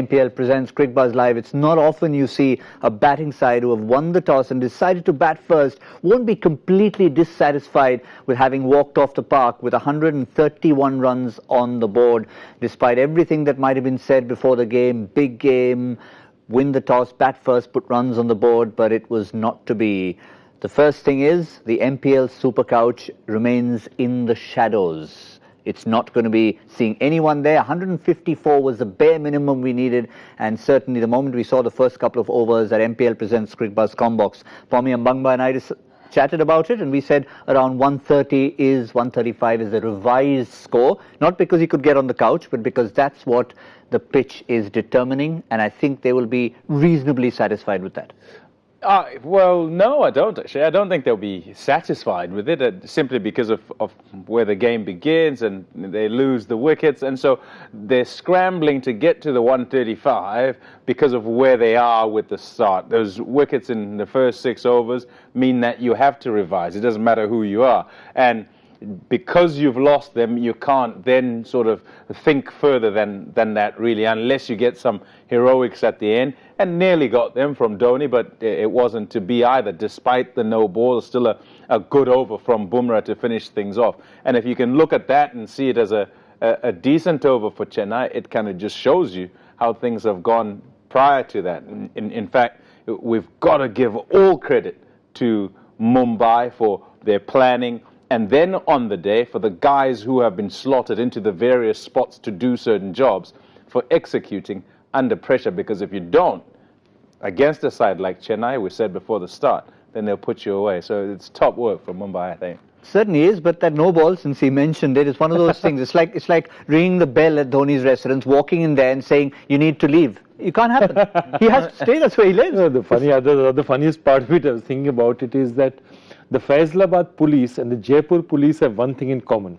MPL presents Cricbuzz Live. It's not often you see a batting side who have won the toss and decided to bat first won't be completely dissatisfied with having walked off the park with 131 runs on the board. Despite everything that might have been said before the game, big game, win the toss, bat first, put runs on the board, but it was not to be. The first thing is the MPL Super Couch remains in the shadows. It's not going to be seeing anyone there. 154 was the bare minimum we needed, and certainly the moment we saw the first couple of overs at MPL Presents Cricbuzz Combox, Pommie and Mbangwa and I chatted about it, and we said around 135 is the revised score, not because he could get on the couch, but because that's what the pitch is determining, and I think they will be reasonably satisfied with that. Well, no, I don't actually. I don't think they'll be satisfied with it simply because of where the game begins, and they lose the wickets, and so they're scrambling to get to the 135 because of where they are with the start. Those wickets in the first 6 overs mean that you have to revise. It doesn't matter who you are, and because you've lost them, you can't then sort of think further than that, really, unless you get some heroics at the end, and nearly got them from Dhoni, but it wasn't to be either, despite the no ball. Still a good over from Bumrah to finish things off. And if you can look at that and see it as a decent over for Chennai, it kind of just shows you how things have gone prior to that. In fact, we've got to give all credit to Mumbai for their planning, and then on the day, for the guys who have been slotted into the various spots to do certain jobs, for executing under pressure. Because if you don't, against a side like Chennai, we said before the start, then they'll put you away. So it's top work from Mumbai, I think. Certainly is, but that no ball, since he mentioned it, is one of those things. It's like ringing the bell at Dhoni's residence, walking in there and saying, you need to leave. It can't happen. He has to stay, that's where he lives. No, the funniest part of it, I was thinking about it, is that the Faisalabad police and the Jaipur police have one thing in common.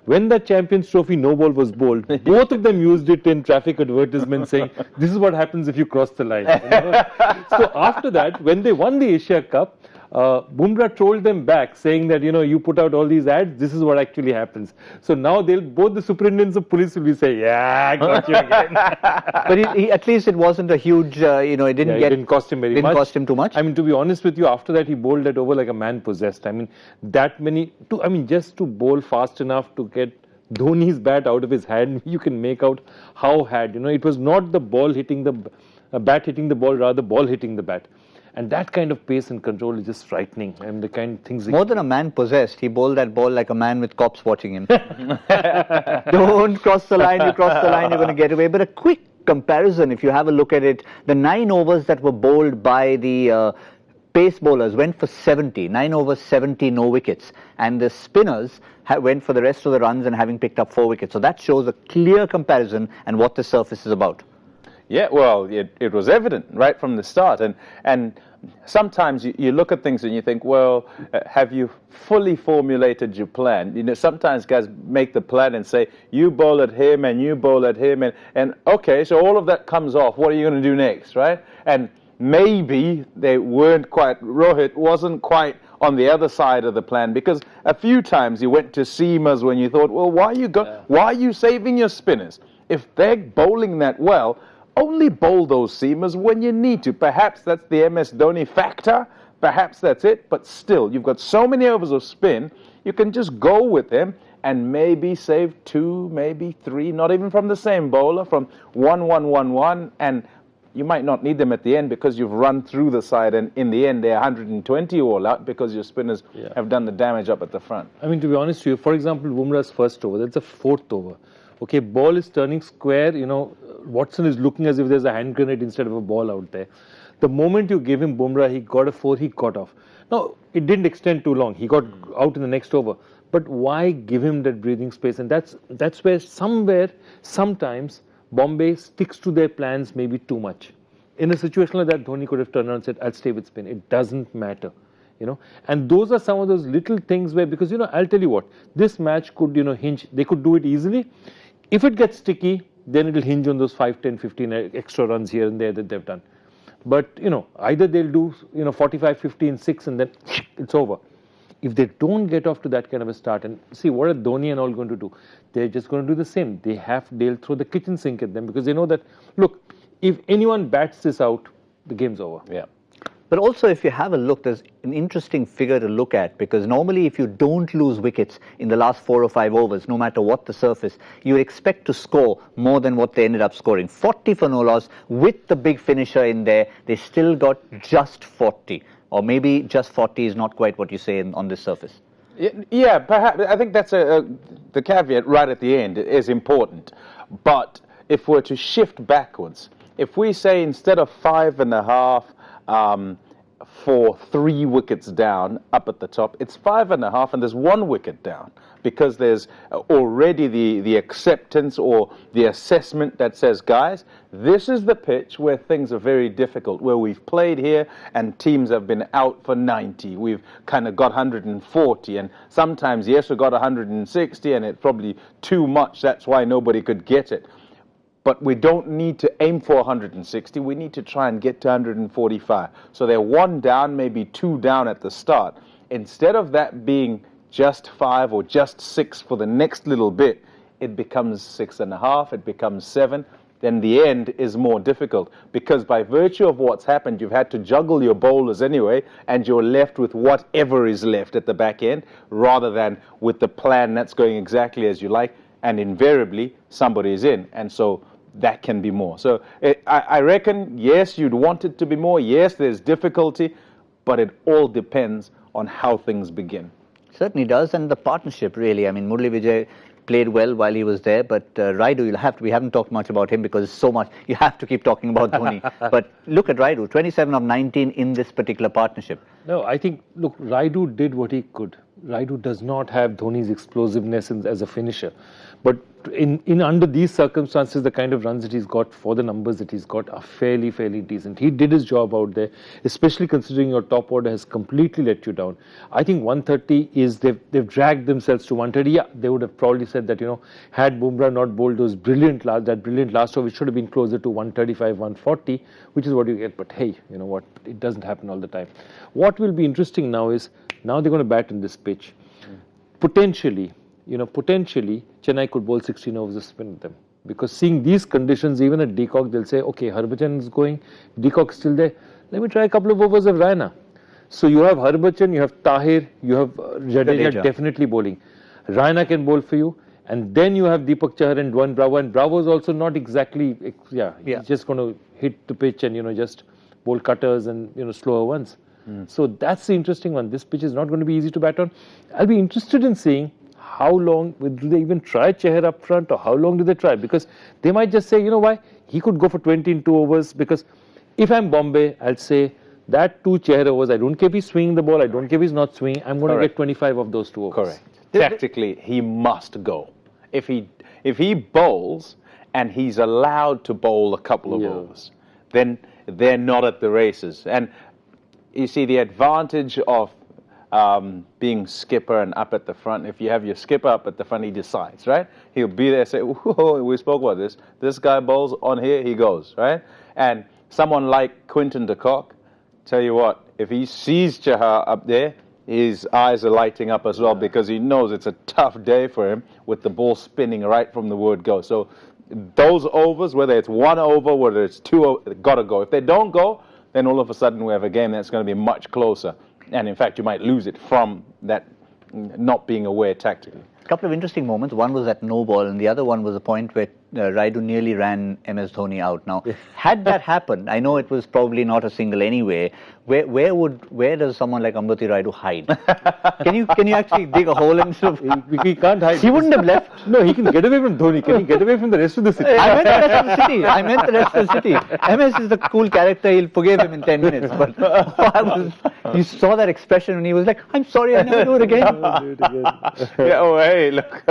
When the Champions Trophy no ball was bowled, both of them used it in traffic advertisements saying, this is what happens if you cross the line. You know? So after that, when they won the Asia Cup, Bumrah trolled them back saying that, you put out all these ads, this is what actually happens. So now both the superintendents of police will be saying, yeah, I got you again. But at least it wasn't a huge, it didn't cost him very much. Didn't cost him too much. I mean, to be honest with you, after that he bowled that over like a man possessed. I mean, just to bowl fast enough to get Dhoni's bat out of his hand, you can make out how had, it was not the ball hitting the bat hitting the ball, rather ball hitting the bat. And that kind of pace and control is just frightening. And the kind of things... More than a man possessed, he bowled that ball like a man with cops watching him. Don't cross the line, you cross the line, you're going to get away. But a quick comparison, if you have a look at it, the 9 overs that were bowled by the pace bowlers went for 70. 9 overs, 70, no wickets. And the spinners went for the rest of the runs and having picked up 4 wickets. So that shows a clear comparison and what the surface is about. Yeah, well, it was evident right from the start. And sometimes you look at things and you think, well, have you fully formulated your plan? Sometimes guys make the plan and say, you bowl at him and you bowl at him. And okay, so all of that comes off. What are you going to do next, right? And maybe they weren't quite, Rohit wasn't quite on the other side of the plan, because a few times you went to seamers when you thought, well, why are you saving your spinners? If they're bowling that well, only bowl those seamers when you need to. Perhaps that's the MS Dhoni factor. Perhaps that's it. But still, you've got so many overs of spin, you can just go with them and maybe save 2, maybe 3, not even from the same bowler, from 1-1-1-1. And you might not need them at the end because you've run through the side. And in the end, they're 120 all out because your spinners have done the damage up at the front. I mean, to be honest with you, for example, Bumrah's first over, that's the 4th over. Okay, ball is turning square, Watson is looking as if there's a hand grenade instead of a ball out there. The moment you give him Bumrah, he got a 4, he got off. Now, it didn't extend too long. He got out in the next over. But why give him that breathing space? And that's where sometimes, Bombay sticks to their plans maybe too much. In a situation like that, Dhoni could have turned around and said, I'll stay with spin. It doesn't matter. And those are some of those little things where, because, I'll tell you what, this match could, hinge. They could do it easily. If it gets sticky, then it will hinge on those 5, 10, 15 extra runs here and there that they've done. But, either they'll do, 45, 15, 6 and then it's over. If they don't get off to that kind of a start, and see, what are Dhoni and all going to do? They're just going to do the same. They'll throw the kitchen sink at them, because they know that, look, If anyone bats this out, the game's over. Yeah. But also, if you have a look, there's an interesting figure to look at, because normally if you don't lose wickets in the last 4 or 5 overs, no matter what the surface, you expect to score more than what they ended up scoring. 40 for no loss, with the big finisher in there, they still got just 40. Or maybe just 40 is not quite what you say on this surface. Yeah, perhaps. I think that's the caveat right at the end is important. But if we're to shift backwards, if we say instead of 5.5 for 3 wickets down up at the top, it's 5.5 and there's 1 wicket down, because there's already the acceptance or the assessment that says, guys, this is the pitch where things are very difficult, where we've played here and teams have been out for 90. We've kind of got 140, and sometimes, yes, we got 160, and it's probably too much. That's why nobody could get it. But we don't need to aim for 160. We need to try and get to 145. So they're 1 down, maybe 2 down at the start. Instead of that being just 5 or just 6 for the next little bit, it becomes 6.5, it becomes 7. Then the end is more difficult, because by virtue of what's happened, you've had to juggle your bowlers anyway, and you're left with whatever is left at the back end, rather than with the plan that's going exactly as you like, and invariably somebody is in. And so that can be more. So I reckon, yes, you'd want it to be more. Yes, there's difficulty, but it all depends on how things begin. Certainly does, and the partnership, really. I mean, Murali Vijay played well while he was there, but Rayudu, we haven't talked much about him because so much, you have to keep talking about Dhoni. But look at Rayudu, 27 of 19 in this particular partnership. No, I think, look, Rayudu did what he could. Rayudu does not have Dhoni's explosiveness as a finisher. But in under these circumstances, the kind of runs that he's got for the numbers that he's got are fairly decent. He did his job out there, especially considering your top order has completely let you down. I think 130 is, they've dragged themselves to 130. Yeah, they would have probably said that, had Bumrah not bowled that brilliant last over, it should have been closer to 135, 140, which is what you get. But hey, you know what, it doesn't happen all the time. What will be interesting now is, now they're going to bat in this pitch. Potentially, Chennai could bowl 16 overs of spin with them. Because seeing these conditions, even at Decock, they'll say, okay, Harbhajan is going, Decock is still there. Let me try a couple of overs of Raina. So you have Harbhajan, you have Tahir, you have Jadeja definitely bowling. Raina can bowl for you. And then you have Deepak Chahar and Dwan Bravo. And Bravo is also not exactly, he's just going to hit the pitch and, just bowl cutters and, slower ones. So that's the interesting one. This pitch is not going to be easy to bat on. I'll be interested in seeing how long, do they even try Chahar up front, or how long do they try? Because they might just say, why? He could go for 20 in 2 overs. Because if I'm Bombay, I'll say that 2 Chahar overs, I don't care if he's swinging the ball, I don't care if he's not swinging, I'm going to get 25 of those 2 overs. Correct. Tactically, he must go. If he bowls and he's allowed to bowl a couple of overs, then they're not at the races. And you see the advantage of being skipper and up at the front. If you have your skipper up at the front, he decides, right? He'll be there, say, whoa, we spoke about this. This guy bowls on here, he goes, right? And someone like Quinton de Kock, tell you what, if he sees Chahar up there, his eyes are lighting up as well, because he knows it's a tough day for him with the ball spinning right from the word go. So those overs, whether it's 1 over, whether it's 2 over, got to go. If they don't go, then all of a sudden we have a game that's going to be much closer. And in fact, you might lose it from that not being aware tactically. A couple of interesting moments. One was at no ball, and the other one was a point where Rayudu nearly ran MS Dhoni out. Now, had that happened, I know it was probably not a single anyway. Where does someone like Ambati Rayudu hide? Can you actually dig a hole and sort of? He can't hide. He wouldn't have left. No, he can get away from Dhoni. Can he get away from the rest of the city? I meant the rest of the city. I meant the rest of the city. MS is the cool character. He'll forgive him in 10 minutes. But you saw that expression when he was like, "I'm sorry, I never do it again." Yeah. Oh, hey, look.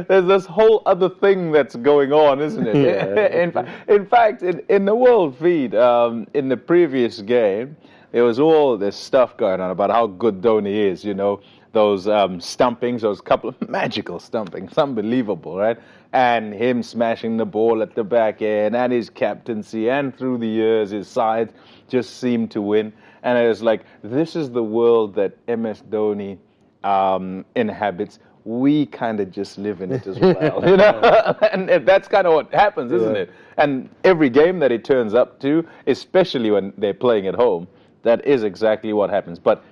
There's this whole other thing that's going on, isn't it? In fact, in the world feed, in the previous game, there was all this stuff going on about how good Dhoni is, those stumpings, those couple of magical stumpings, unbelievable, right? And him smashing the ball at the back end, and his captaincy, and through the years, his side just seemed to win. And it was like, this is the world that MS Dhoni inhabits. we kind of just live in it as well, you know. And that's kind of what happens, isn't it? And every game that he turns up to, especially when they're playing at home, that is exactly what happens. But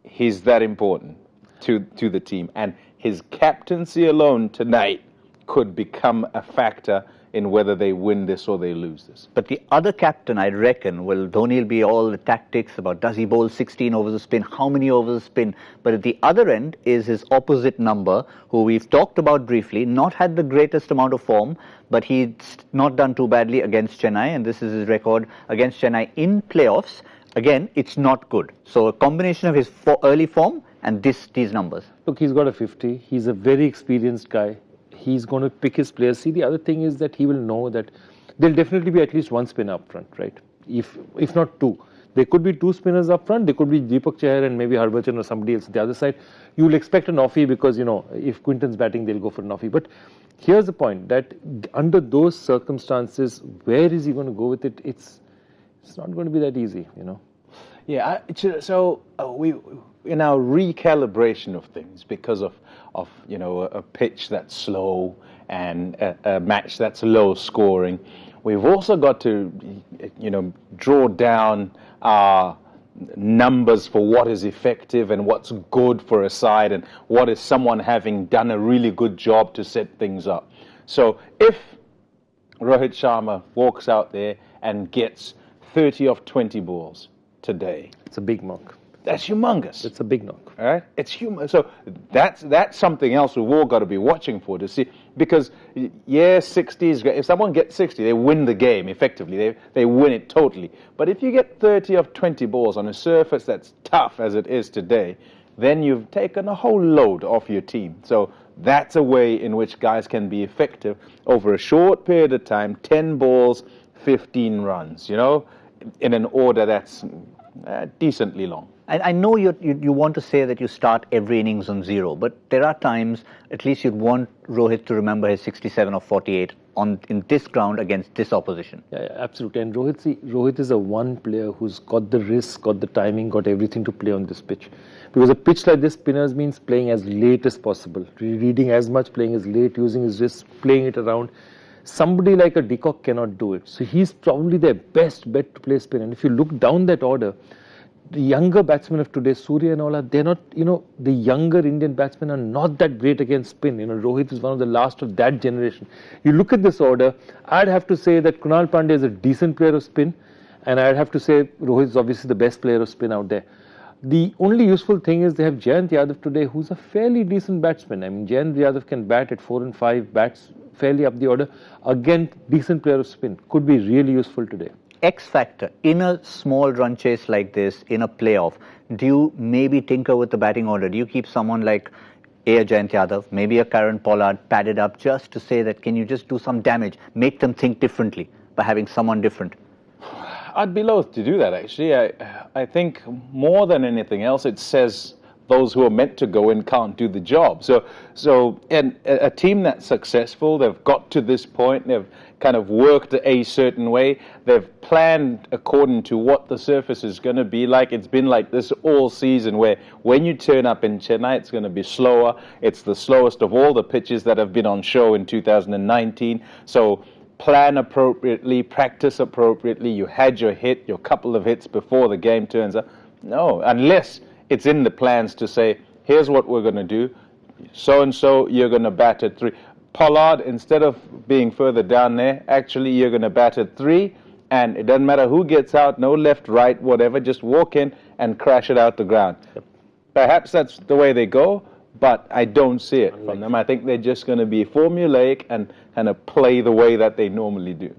he's that important to the team, and his captaincy alone tonight could become a factor in whether they win this or they lose this. But the other captain, I reckon, Dhoni will be all the tactics about does he bowl 16 overs of spin, how many overs of spin. But at the other end is his opposite number, who we've talked about briefly, not had the greatest amount of form, but he's not done too badly against Chennai, and this is his record against Chennai in playoffs. Again, it's not good. So a combination of his early form and these numbers. Look, he's got a 50. He's a very experienced guy. He's going to pick his players. See, the other thing is that he will know that there'll definitely be at least one spinner up front, right? If not two. There could be two spinners up front. There could be Deepak Chahar and maybe Harbhajan or somebody else on the other side. You will expect an offie because, you know, if Quinton's batting, they'll go for an offie. But here's the point, that under those circumstances, where is he going to go with it? It's not going to be that easy, you know. Yeah, so we in our recalibration of things because of you know a pitch that's slow and a match that's low scoring, we've also got to you know draw down our numbers for what is effective and what's good for a side and what is someone having done a really good job to set things up. So if Rohit Sharma walks out there and gets 30 of 20 balls today, it's a big knock. That's humongous. It's a big knock. All right? It's so that's something else we've all got to be watching for to see, because 60 is great. If someone gets 60, they win the game effectively. They win it totally. But if you get 30 of 20 balls on a surface that's tough as it is today, then you've taken a whole load off your team. So that's a way in which guys can be effective over a short period of time, 10 balls, 15 runs, you know, in an order that's decently long. I know you want to say that you start every innings on zero, but there are times at least you'd want Rohit to remember his 67 or 48 in this ground against this opposition. Yeah, absolutely. And Rohit is a one player who's got the risk, got the timing, got everything to play on this pitch. Because a pitch like this, spinners means playing as late as possible, reading as much, playing as late, using his wrist, playing it around. Somebody like a Deacock cannot do it. So he's probably their best bet to play spin. And if you look down that order, the younger batsmen of today, Surya and all, they're not, you know, the younger Indian batsmen are not that great against spin. You know, Rohit is one of the last of that generation. You look at this order, I'd have to say that Krunal Pandya is a decent player of spin, and I'd have to say Rohit is obviously the best player of spin out there. The only useful thing is they have Jayant Yadav today, who's a fairly decent batsman. I mean, Jayant Yadav can bat at 4 and 5, bats fairly up the order. Again, decent player of spin. Could be really useful today. X factor in a small run chase like this, in a playoff, do you maybe tinker with the batting order? Do you keep someone like a Jayant Yadav, maybe a Karan Pollard padded up just to say that can you just do some damage, make them think differently by having someone different? I'd be loath to do that, actually. I think more than anything else, it says those who are meant to go in can't do the job. So and a team that's successful, they've got to this point, they've kind of worked a certain way, they've planned according to what the surface is going to be like. It's been like this all season, where when you turn up in Chennai, it's going to be slower. It's the slowest of all the pitches that have been on show in 2019. So plan appropriately, practice appropriately. You had your hit, your couple of hits before the game turns up. No, unless it's in the plans to say, here's what we're going to do. So-and-so, you're going to bat at 3. Pollard, instead of being further down there, actually you're going to bat at 3. And it doesn't matter who gets out, no left, right, whatever. Just walk in and crash it out the ground. Yep. Perhaps that's the way they go, but I don't see it from them. I think they're just going to be formulaic and kind of play the way that they normally do.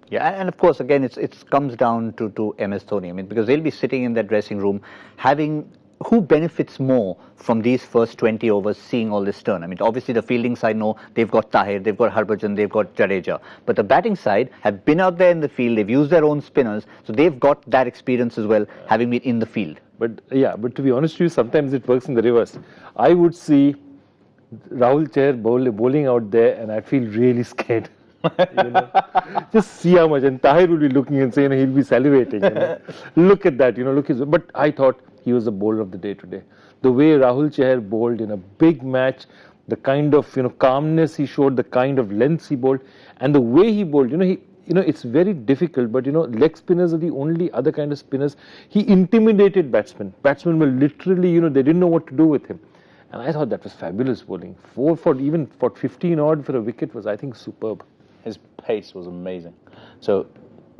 Yeah, and of course, again, it comes down to MS Dhoni. I mean, because they'll be sitting in that dressing room having... Who benefits more from these first 20 overs seeing all this turn? I mean, obviously the fielding side know they've got Tahir, they've got Harbhajan, they've got Jadeja. But the batting side have been out there in the field, they've used their own spinners, so they've got that experience as well, having been in the field. But to be honest with you, sometimes it works in the reverse. I would see Rahul Chahar bowling out there and I feel really scared. You know, just see how much, and Tahir will be looking and saying, he'll be salivating. You know. Look at that, you know, but I thought he was the bowler of the day today. The way Rahul Chahar bowled in a big match, the kind of calmness he showed, the kind of lengths he bowled, and the way he bowled. It's very difficult, but leg spinners are the only other kind of spinners. He intimidated batsmen. Batsmen were literally, they didn't know what to do with him. And I thought that was fabulous bowling. 4 for 15 odd for a wicket was, I think, superb. His pace was amazing. So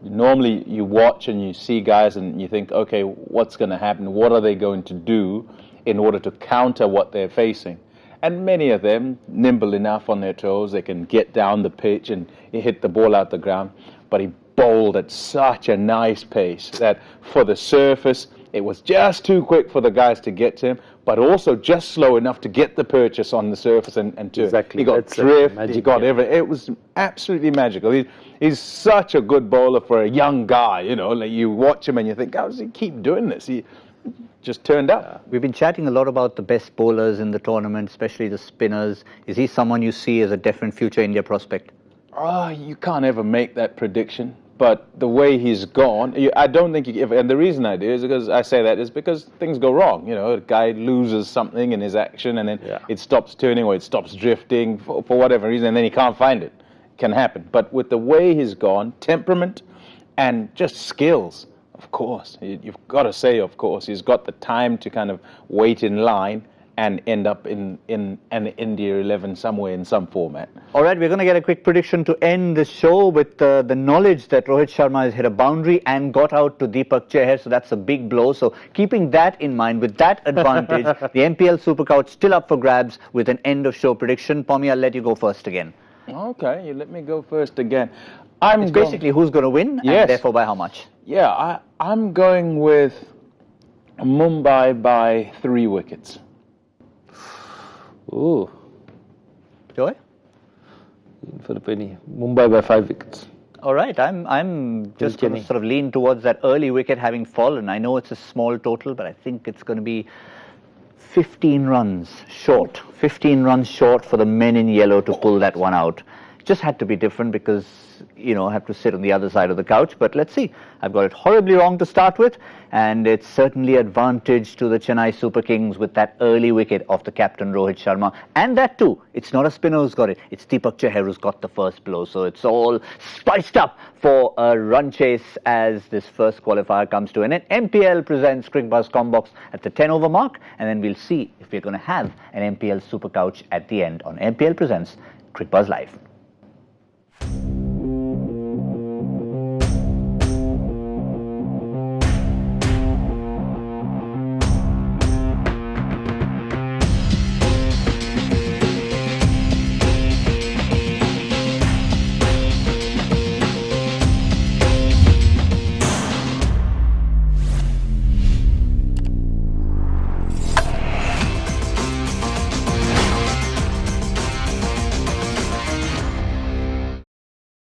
normally you watch and you see guys and you think, okay, what's going to happen? What are they going to do in order to counter what they're facing? And many of them, nimble enough on their toes, they can get down the pitch and hit the ball out the ground. But he bowled at such a nice pace that for the surface, it was just too quick for the guys to get to him, but also just slow enough to get the purchase on the surface and to exactly. He got drift, he got everything. It was absolutely magical. He's such a good bowler for a young guy, like you watch him and you think, how does he keep doing this? He just turned up. We've been chatting a lot about the best bowlers in the tournament, especially the spinners. Is he someone you see as a definite future India prospect? You can't ever make that prediction. But the way he's gone, I don't think and the reason I do is because I say that is because things go wrong. A guy loses something in his action and then it stops turning or it stops drifting for whatever reason, and then he can't find it. Can happen. But with the way he's gone, temperament and just skills, of course, you've got to say, of course, he's got the time to kind of wait in line and end up in an India 11 somewhere in some format. All right, we're going to get a quick prediction to end the show with the knowledge that Rohit Sharma has hit a boundary and got out to Deepak Chahar, so that's a big blow. So keeping that in mind, with that advantage, the MPL Super Couch still up for grabs with an end of show prediction. Pommie, I'll let you go first again. Okay, you let me go first again. It's basically who's going to win and therefore by how much. Yeah, I'm going with Mumbai by 3 wickets. Oh, Joy? In for the penny. Mumbai by 5 wickets. All right, I'm just going to sort of lean towards that early wicket having fallen. I know it's a small total, but I think it's going to be 15 runs short. 15 runs short for the men in yellow to pull that one out. Just had to be different because, I have to sit on the other side of the couch. But let's see. I've got it horribly wrong to start with. And it's certainly advantage to the Chennai Super Kings with that early wicket of the captain Rohit Sharma. And that too, it's not a spinner who's got it. It's Deepak Chahar who's got the first blow. So it's all spiced up for a run chase as this first qualifier comes to an end. MPL presents Cricbuzz Combox at the 10 over mark. And then we'll see if we're going to have an MPL Super Couch at the end on MPL Presents Cricbuzz Live.